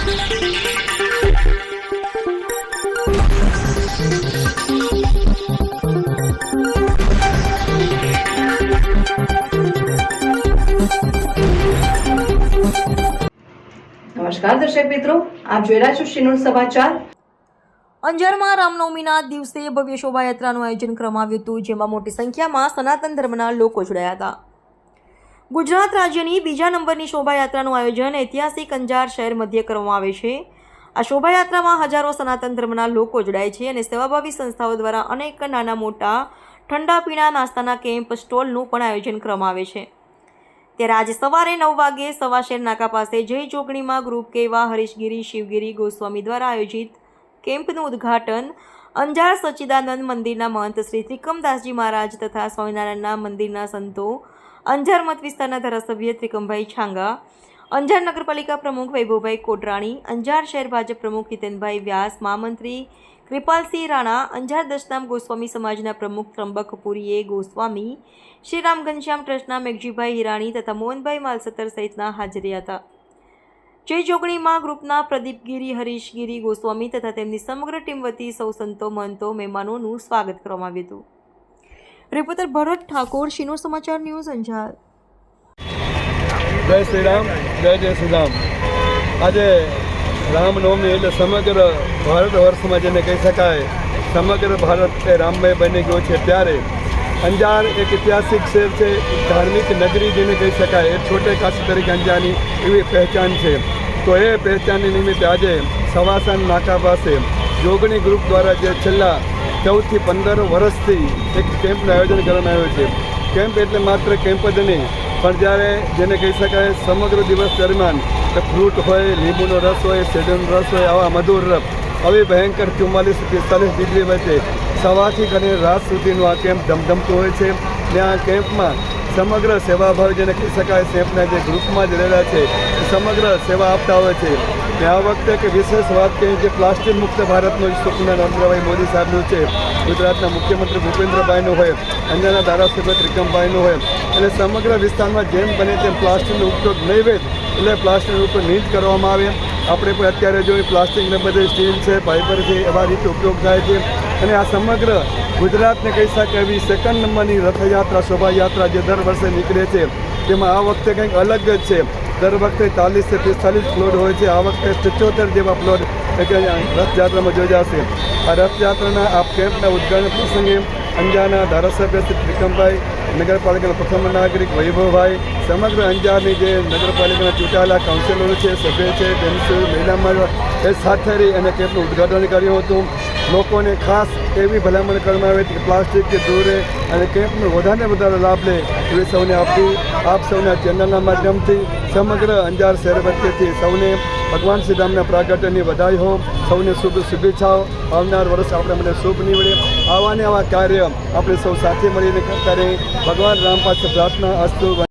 નમસ્કાર દર્શક મિત્રો, આપ જોઈ રહ્યા છો શ્રીનુર સમાચાર। અંજારમાં રામનવમીના દિવસે ભવ્ય શોભાયાત્રાનું આયોજન કરવામાં આવ્યું હતું, જેમાં મોટી સંખ્યામાં સનાતન ધર્મના લોકો જોડાયા હતા। ગુજરાત રાજ્યની બીજા નંબરની શોભાયાત્રાનું આયોજન ઐતિહાસિક અંજાર શહેર મધ્યે કરવામાં આવે છે। આ શોભાયાત્રામાં હજારો સનાતન ધર્મના લોકો જોડાય છે અને સેવાભાવી સંસ્થાઓ દ્વારા અનેક નાના મોટા ઠંડા પીણા નાસ્તાના કેમ્પ સ્ટોલનું પણ આયોજન કરવામાં આવે છે। ત્યારે આજે સવારે 9 વાગે સવા શહેર નાકા પાસે જય ચોકડીમાં ગ્રુપ કેવા હરીશગીરી શિવગીરી ગોસ્વામી દ્વારા આયોજિત કેમ્પનું ઉદ્ઘાટન અંજાર સચ્ચિદાનંદ મંદિરના મહંત શ્રી ત્રિકમદાસજી મહારાજ તથા સ્વામિનારાયણના મંદિરના સંતો, અંજાર મત વિસ્તારના ધારાસભ્ય ત્રિકમભાઈ છાંગા, અંજાર નગરપાલિકા પ્રમુખ વૈભવભાઈ કોટરાણી, અંજાર શહેર ભાજપ પ્રમુખ હિતેનભાઈ વ્યાસ, મહામંત્રી કૃપાલસિંહ રાણા, અંજાર દશનામ ગોસ્વામી સમાજના પ્રમુખ ત્રંબકપુરીએ ગોસ્વામી, શ્રી રામ ઘનશ્યામ ટ્રસ્ટના મેઘજીભાઈ હિરાણી તથા મોહનભાઈ માલસત્તર સહિતના હાજર હતા। જય જોગણીમાં ગ્રુપના પ્રદીપગીરી હરીશગીરી ગોસ્વામી તથા તેમની સમગ્ર ટીમ વતી સૌ સંતો મહંતો મહેમાનોનું સ્વાગત કરવામાં આવ્યું હતું। રિપોર્ટર ભરત ઠાકોર, શ્રીનુર સમાચાર ન્યૂઝ, અંજાર। જય શ્રી રામ, જય શ્રી રામ। આજે રામનવમી એટલે સમગ્ર ભારત વર્ષમાં જેને કહી શકાય સમગ્ર ભારત એ રામમય બની ગયો છે, ત્યારે અંજાર એક ઐતિહાસિક શહેર છે, ધાર્મિક નગરી જેને કહી શકાય। એક છોટે કાશી તરીકે અંજારની એવી પહેચાન છે। તો એ પહેચાનની નિમિત્તે આજે સવાસન નાકા પાસે જોગણી ગ્રુપ દ્વારા જે છેલ્લા 14 થી 15 વર્ષથી એક કેમ્પનું આયોજન કરવામાં આવ્યું છે। કેમ્પ એટલે માત્ર કેમ્પ જ નહીં, પણ જ્યારે જેને કહી શકાય સમગ્ર દિવસ દરમિયાન ફ્રૂટ હોય, લીંબુનો રસ હોય, શેરડીનો રસ હોય, આવા મધુર રસ, આવી ભયંકર 44-45 ડિગ્રી વચ્ચે સવારથી કરીને રાત સુધીનું આ કેમ્પ ધમધમતું હોય છે। ને આ કેમ્પમાં સમગ્ર સેવાભાવ જેને કહી શકાય કેમ્પના જે ગ્રુપમાં જ રહેલા છે એ સમગ્ર સેવા આપતા હોય છે। ને આ વખતે કે વિશેષ વાત કહીએ કે પ્લાસ્ટિક મુક્ત ભારતનું સ્વપ્ન નરેન્દ્રભાઈ મોદી સાહેબનું છે, ગુજરાતના મુખ્યમંત્રી ભૂપેન્દ્રભાઈનું હોય, અંજારના ધારાસભ્ય ત્રિકમભાઈનું હોય, એટલે સમગ્ર વિસ્તારમાં જેમ બને તેમ પ્લાસ્ટિકનો ઉપયોગ નહીં વેચ એટલે પ્લાસ્ટિકનો ઉપયોગ નહીં જ કરવામાં આવે। આપણે પણ અત્યારે જોઈએ પ્લાસ્ટિકને બધે સ્ટીલ છે, ફાઈબર છે, એવા રીતે ઉપયોગ થાય છે। અને આ સમગ્ર ગુજરાતને કહી શકાય એવી સેકન્ડ નંબરની રથયાત્રા શોભાયાત્રા જે દર વર્ષે નીકળે છે, તેમાં આ વખતે કંઈક અલગ જ છે। દર વખતે 40 થી 45 ફ્લોર હોય છે, આ વખતે 77 જેવા ફ્લોર રથયાત્રામાં યોજાશે। આ રથયાત્રાના આ કેમ્પના ઉદ્ઘાટન પ્રસંગે અંજારના ધારાસભ્ય શ્રી ત્રિકમભાઈ, નગરપાલિકાના પ્રથમ નાગરિક વૈભવભાઈ, સમગ્ર અંજારની જે નગરપાલિકાના ચૂંટાયેલા કાઉન્સિલરો છે, સભ્ય છે, જેન્ટ્સ, મહિલા મંડળ એ સાથે રહી અને કેમ્પનું ઉદ્ઘાટન કર્યું હતું। લોકોને ખાસ એવી ભલામણ કરવામાં આવી હતી કે પ્લાસ્ટિકથી દૂર રહે અને કેમ્પનો વધારે લાભ લે એવી સૌને આપ સૌના ચેનલના માધ્યમથી સમગ્ર અંજાર શહેર વચ્ચેથી સૌને ભગવાન શ્રી રામના પ્રાગટ્યની વધાઈ હો, સૌને શુભેચ્છાઓ। આવનાર વર્ષ આપણે મને શુભ નીવડે, આવા કાર્ય આપણે સૌ સાથે મળીને કરતા રહીએ। ભગવાન રામ પાસે પ્રાર્થના અસ્તુ।